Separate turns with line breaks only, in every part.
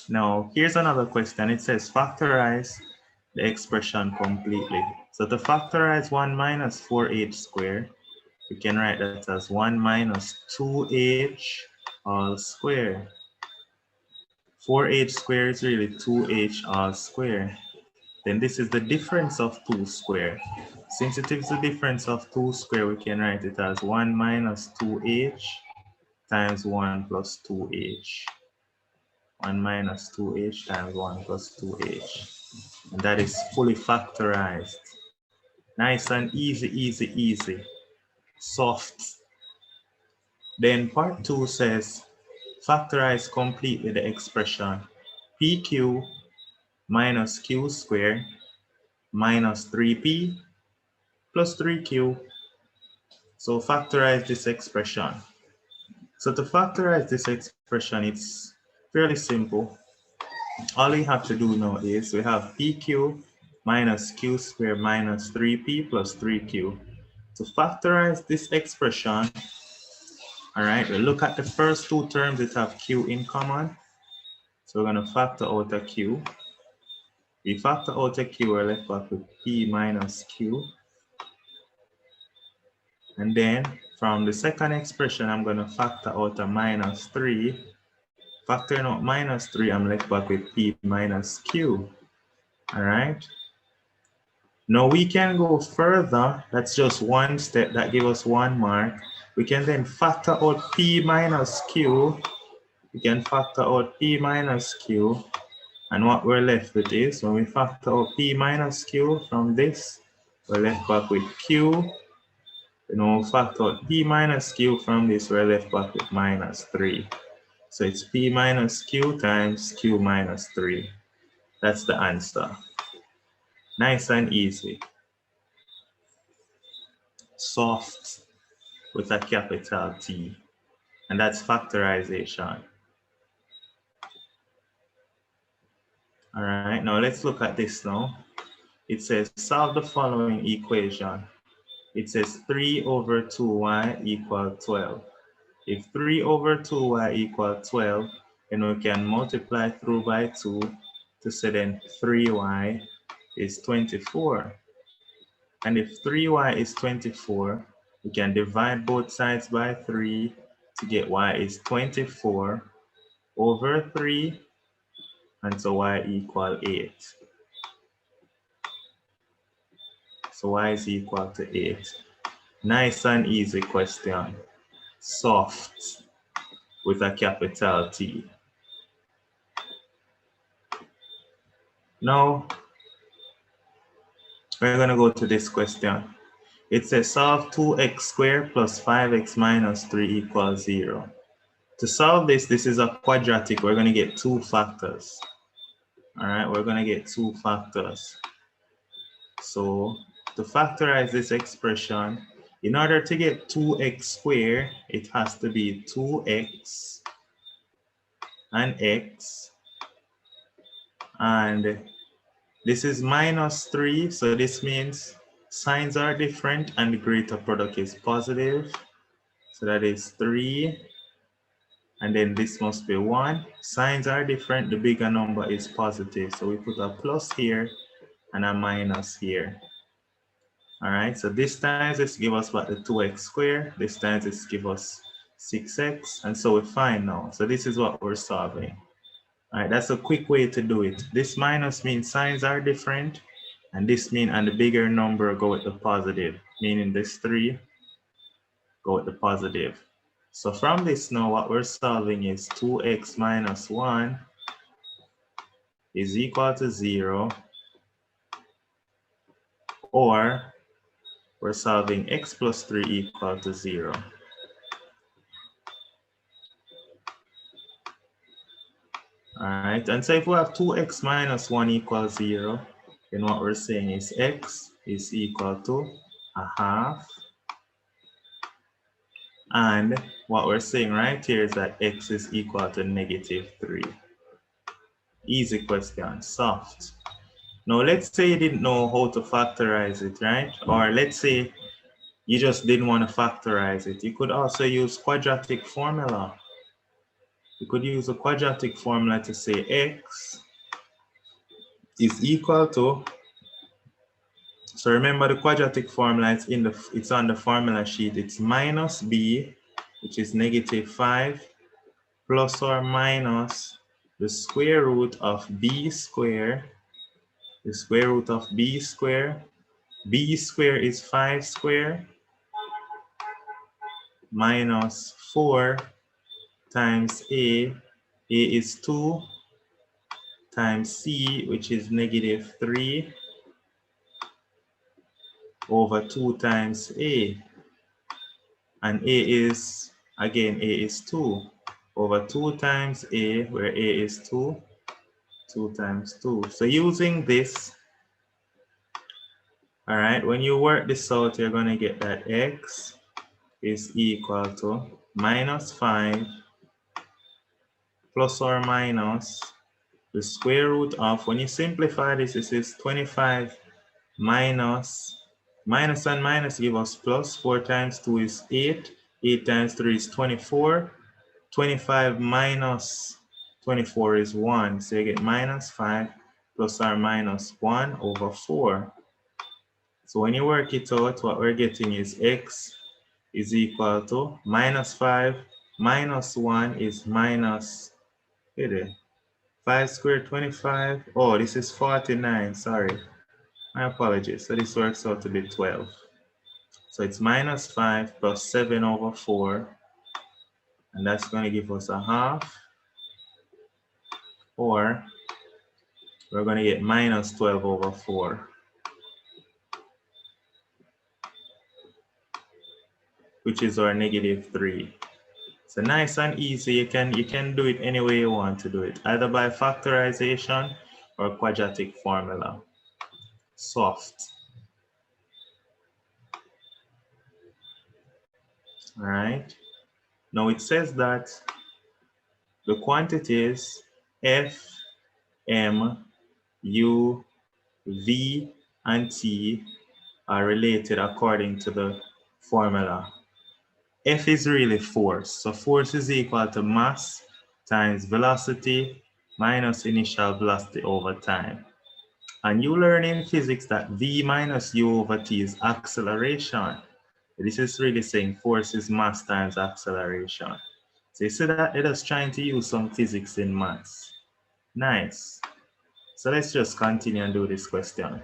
Now, here's another question. It says factorize the expression completely. So to factorize 1 minus 4h squared, we can write that as 1 minus 2h all squared. 4h squared is really 2h all squared. Then this is the difference of 2 squared. Since it is the difference of 2 squared, we can write it as 1 minus 2h times 1 plus 2h. 1 minus 2h times 1 plus 2h. And that is fully factorized. Nice and easy, easy, easy. Soft. Then part 2 says, factorize completely the expression pq minus q squared minus 3p plus 3q. So factorize this expression. So to factorize this expression, it's fairly simple. All we have to do now is we have pq minus q squared minus 3p plus 3q. To factorize this expression, all right, we look at the first two terms that have q in common. So we're going to factor out a q. We factor out a q, we're left back with p minus q. And then from the second expression, I'm going to factor out a minus 3. Factoring out minus 3, I'm left back with p minus q. All right. Now we can go further. That's just one step that gives us 1 mark. We can then factor out p minus q. We can factor out p minus q. And what we're left with is, when we factor out p minus q from this, we're left back with q. We'll factor out p minus q from this, we're left back with minus 3. So it's p minus q times q minus 3. That's the answer. Nice and easy. Soft with a capital T. And that's factorization. All right, now let's look at this now. It says solve the following equation. It says 3 over 2y equal 12. If 3 over 2y equal 12, then we can multiply through by 2 to say then 3y is 24. And if 3y is 24, we can divide both sides by 3 to get y is 24 over 3, and so y equal 8. So y is equal to 8. Nice and easy question. Soft with a capital T. Now, we're going to go to this question. It says solve 2x squared plus 5x minus 3 equals 0. To solve this, this is a quadratic. We're going to get 2 factors. All right, we're going to get 2 factors. So to factorize this expression, in order to get 2x squared, it has to be 2x and x. And this is minus 3, so this means signs are different and the greater product is positive. So that is 3. And then this must be 1. Signs are different, the bigger number is positive. So we put a plus here and a minus here. All right, so this times this give us what, the 2x squared. This times this give us 6x. And so we find now. So this is what we're solving. All right, that's a quick way to do it. This minus means signs are different. And this means, and the bigger number go with the positive, meaning this 3 go with the positive. So from this now, what we're solving is 2x minus 1 is equal to 0. Or we're solving x plus 3 equal to 0. All right, and so if we have 2x minus 1 equals 0, then what we're saying is x is equal to 1/2. And what we're saying right here is that x is equal to -3. Easy question, soft. Now, let's say you didn't know how to factorize it, right? Or let's say you just didn't want to factorize it. You could also use quadratic formula. You could use a quadratic formula to say x is equal to, so remember the quadratic formula, it's on the formula sheet. It's minus b, which is -5, plus or minus the square root of b squared, the square root of b squared. B squared is 5 squared minus 4 times a is 2 times c, which is -3 over 2 times a. And a is, again, a is 2 over 2 times a, where a is 2, 2 times 2. So using this, all right, when you work this out, you're going to get that x is equal to -5 plus or minus the square root of, when you simplify this, this is 25 minus and minus give us plus. 4 times 2 is 8. 8 times 3 is 24. 25 minus 24 is 1. So you get -5 plus or minus 1 over 4. So when you work it out, what we're getting is x is equal to -5 minus 1 is minus, 5 squared 25. Oh, this is 49, sorry. My apologies. So this works out to be 12. So it's -5 plus 7 over 4. And that's going to give us a half. Or we're going to get -12 over 4. Which is our -3. So nice and easy. You can do it any way you want to do it. Either by factorization or quadratic formula. Soft. All right. Now it says that the quantities F, M, U, V, and T are related according to the formula. F is really force. So force is equal to mass times velocity minus initial velocity over time. And you learn in physics that V minus U over T is acceleration. This is really saying force is mass times acceleration. So you see that it is trying to use some physics in maths. Nice. So let's just continue and do this question.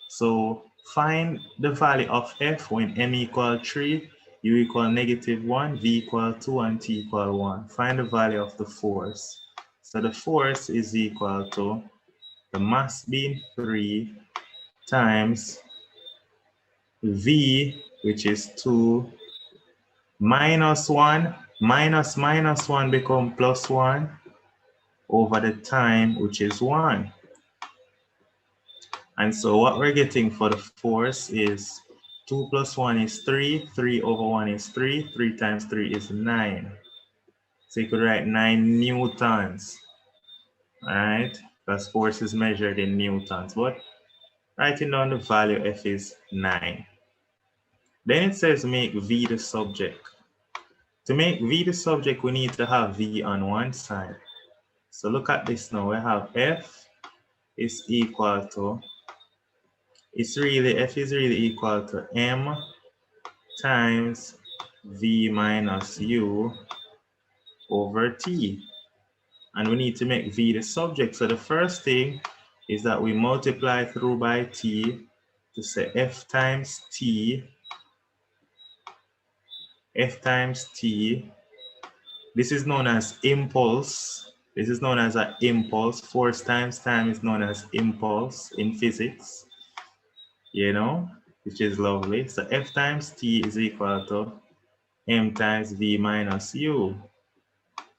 So find the value of F when M equal 3, U equal -1, V equal 2, and T equal 1. Find the value of the force. So the force is equal to the mass being 3 times V, which is 2, minus 1, minus 1 become +1 over the time, which is 1. And so what we're getting for the force is 2 plus 1 is 3, 3 over 1 is 3, 3 times 3 is 9. So you could write 9 newtons, all right? Because force is measured in newtons, but writing down the value F is 9. Then it says make V the subject. To make V the subject, we need to have V on one side. So look at this now, we have F is equal to, F is really equal to M times V minus U over T. And we need to make V the subject. So the first thing is that we multiply through by T to say F times T. F times T. This is known as impulse. This is known as an impulse. Force times time is known as impulse in physics. You know, which is lovely. So F times T is equal to M times V minus U.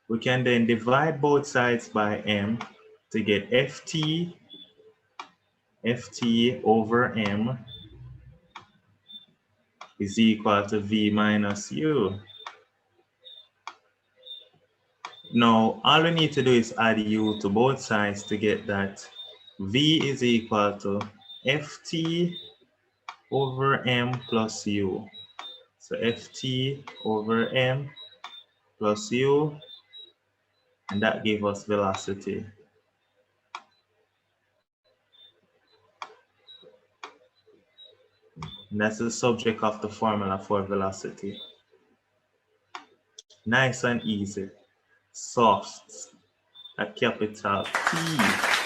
We can then divide both sides by M to get FT over M is equal to V minus U. Now, all we need to do is add U to both sides to get that V is equal to Ft over m plus u. So Ft over m plus u, and that gave us velocity. And that's the subject of the formula for velocity. Nice and easy. Soft, a capital T.